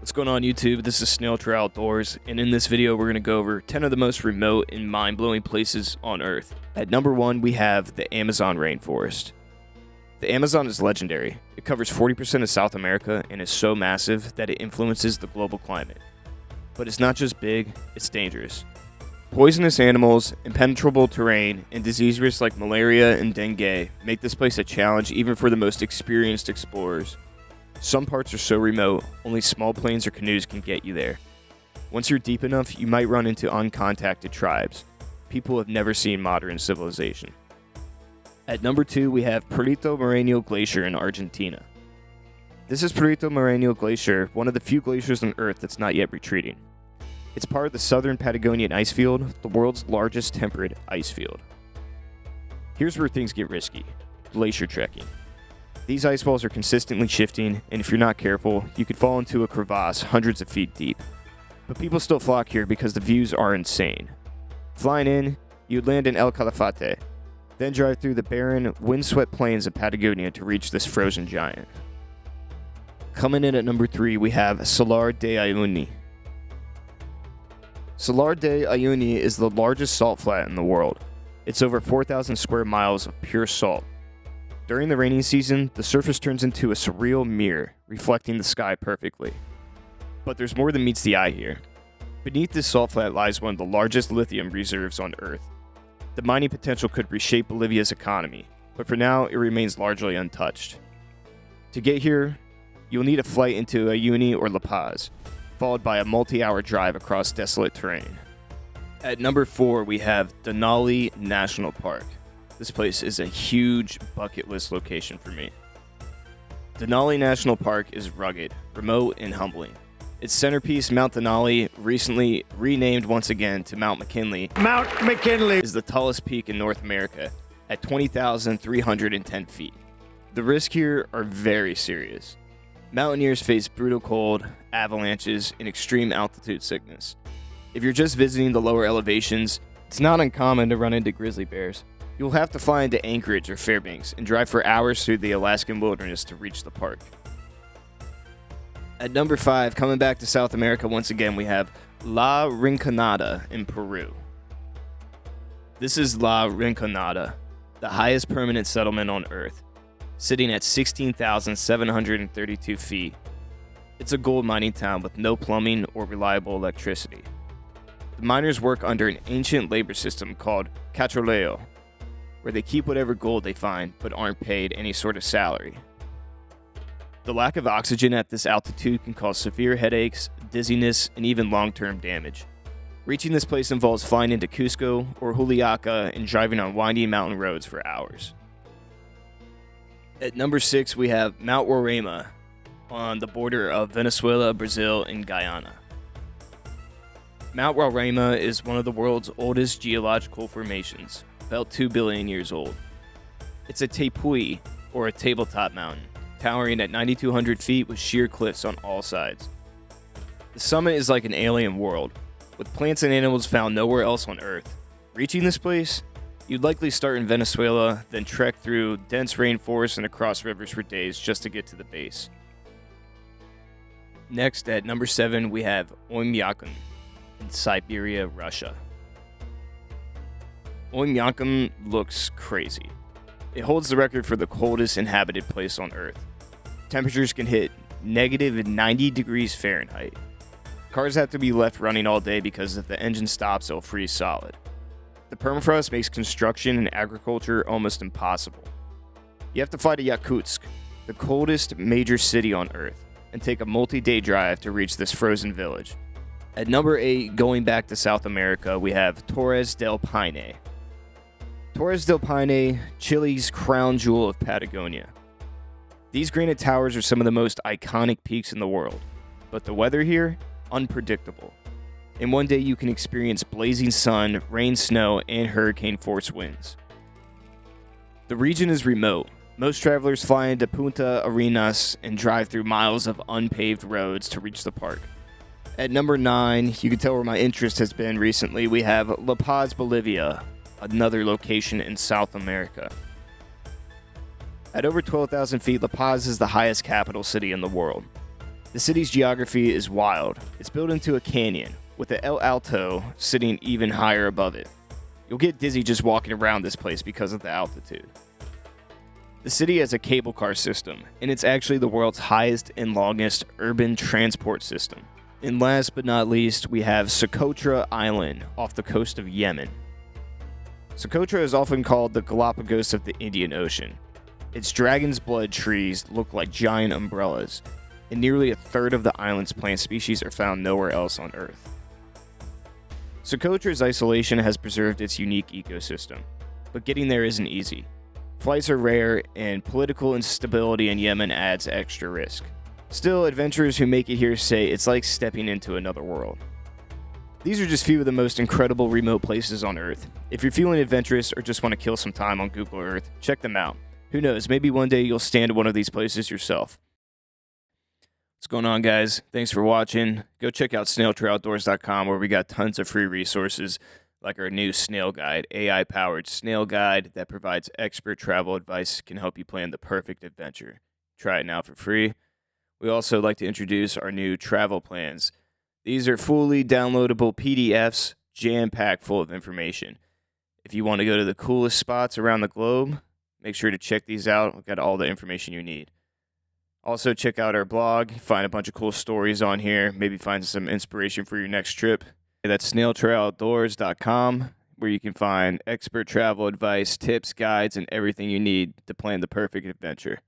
What's going on YouTube? This is Snail Trail Outdoors, and in this video we're going to go over 10 of the most remote and mind-blowing places on Earth. At number 1 we have the Amazon rainforest. The Amazon is legendary. It covers 40% of South America and is so massive that it influences the global climate. But it's not just big, it's dangerous. Poisonous animals, impenetrable terrain, and disease risks like malaria and dengue make this place a challenge even for the most experienced explorers. Some parts are so remote, only small planes or canoes can get you there. Once you're deep enough, you might run into uncontacted tribes, people who have never seen modern civilization. At number 2, we have Perito Moreno Glacier in Argentina. This is Perito Moreno Glacier, one of the few glaciers on Earth that's not yet retreating. It's part of the southern Patagonian ice field, the world's largest temperate ice field. Here's where things get risky: glacier trekking. These ice walls are consistently shifting, and if you're not careful, you could fall into a crevasse hundreds of feet deep. But people still flock here because the views are insane. Flying in, you'd land in El Calafate, then drive through the barren, windswept plains of Patagonia to reach this frozen giant. Coming in at number 3, we have Salar de Uyuni. Salar de Uyuni is the largest salt flat in the world. It's over 4,000 square miles of pure salt. During the rainy season, the surface turns into a surreal mirror, reflecting the sky perfectly. But there's more than meets the eye here. Beneath this salt flat lies one of the largest lithium reserves on Earth. The mining potential could reshape Bolivia's economy, but for now, it remains largely untouched. To get here, you'll need a flight into Uyuni or La Paz, followed by a multi-hour drive across desolate terrain. At number 4, we have Denali National Park. This place is a huge bucket list location for me. Denali National Park is rugged, remote, and humbling. Its centerpiece, Mount Denali, recently renamed once again to Mount McKinley, is the tallest peak in North America at 20,310 feet. The risks here are very serious. Mountaineers face brutal cold, avalanches, and extreme altitude sickness. If you're just visiting the lower elevations, it's not uncommon to run into grizzly bears. You'll have to fly into Anchorage or Fairbanks and drive for hours through the Alaskan wilderness to reach the park. At number 5, coming back to South America once again, we have La Rinconada in Peru. This is La Rinconada, the highest permanent settlement on Earth, sitting at 16,732 feet. It's a gold mining town with no plumbing or reliable electricity. The miners work under an ancient labor system called catroleo, where they keep whatever gold they find but aren't paid any sort of salary. The lack of oxygen at this altitude can cause severe headaches, dizziness, and even long-term damage. Reaching this place involves flying into Cusco or Juliaca and driving on winding mountain roads for hours. At number 6, we have Mount Roraima on the border of Venezuela, Brazil, and Guyana. Mount Roraima is one of the world's oldest geological formations, about 2 billion years old. It's a tepui, or a tabletop mountain, towering at 9,200 feet with sheer cliffs on all sides. The summit is like an alien world, with plants and animals found nowhere else on Earth. Reaching this place, you'd likely start in Venezuela, then trek through dense rainforests and across rivers for days just to get to the base. Next, at number 7, we have Oymyakon in Siberia, Russia. Oymyakon looks crazy. It holds the record for the coldest inhabited place on Earth. Temperatures can hit negative 90 degrees Fahrenheit. Cars have to be left running all day because if the engine stops, they'll freeze solid. The permafrost makes construction and agriculture almost impossible. You have to fly to Yakutsk, the coldest major city on Earth, and take a multi-day drive to reach this frozen village. At number 8, going back to South America, we have Torres del Paine. Torres del Paine, Chile's crown jewel of Patagonia. These granite towers are some of the most iconic peaks in the world, but the weather here, unpredictable. In one day you can experience blazing sun, rain, snow, and hurricane-force winds. The region is remote. Most travelers fly into Punta Arenas and drive through miles of unpaved roads to reach the park. At number 9, you can tell where my interest has been recently, we have La Paz, Bolivia, another location in South America. At over 12,000 feet, La Paz is the highest capital city in the world. The city's geography is wild. It's built into a canyon, with the El Alto sitting even higher above it. You'll get dizzy just walking around this place because of the altitude. The city has a cable car system, and it's actually the world's highest and longest urban transport system. And last but not least, we have Socotra Island off the coast of Yemen. Socotra is often called the Galapagos of the Indian Ocean. Its dragon's blood trees look like giant umbrellas, and nearly a third of the island's plant species are found nowhere else on Earth. Socotra's isolation has preserved its unique ecosystem, but getting there isn't easy. Flights are rare, and political instability in Yemen adds extra risk. Still, adventurers who make it here say it's like stepping into another world. These are just few of the most incredible remote places on Earth. If you're feeling adventurous or just want to kill some time on Google Earth, check them out. Who knows, maybe one day you'll stand at one of these places yourself. What's going on, guys? Thanks for watching. Go check out snailtrooutdoors.com, where we got tons of free resources like our new snail guide, AI-powered snail guide that provides expert travel advice, can help you plan the perfect adventure. Try it now for free. We also like to introduce our new travel plans. These are fully downloadable PDFs, jam-packed full of information. If you want to go to the coolest spots around the globe, make sure to check these out. We've got all the information you need. Also, check out our blog, find a bunch of cool stories on here, maybe find some inspiration for your next trip. That's snailtrooutdoors.com, where you can find expert travel advice, tips, guides, and everything you need to plan the perfect adventure.